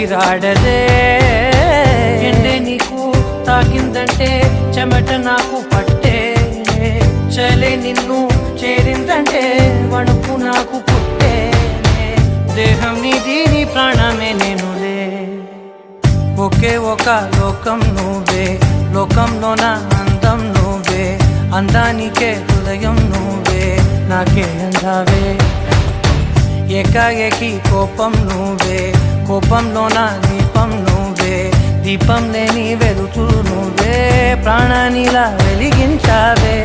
ఊపిరాడదే ఎండే నీకు తాకిందంటే చెమట నాకు పట్టే చలే నిన్ను చేరిందంటే వణుకు నాకు పుట్టే దేహం నీది నీ ప్రాణమే నేనులే ఒకే ఒక లోకం నువ్వే లోకంలో నా అందం నువ్వే అందానికే హృదయం నువ్వే నాకే అందావే ఏకాఏకి కోపం నువ్వే కోపంలో నా దీపం నువ్వే దీపం లేని వెలుతురు నువ్వే ప్రాణానిలా వెలిగించావే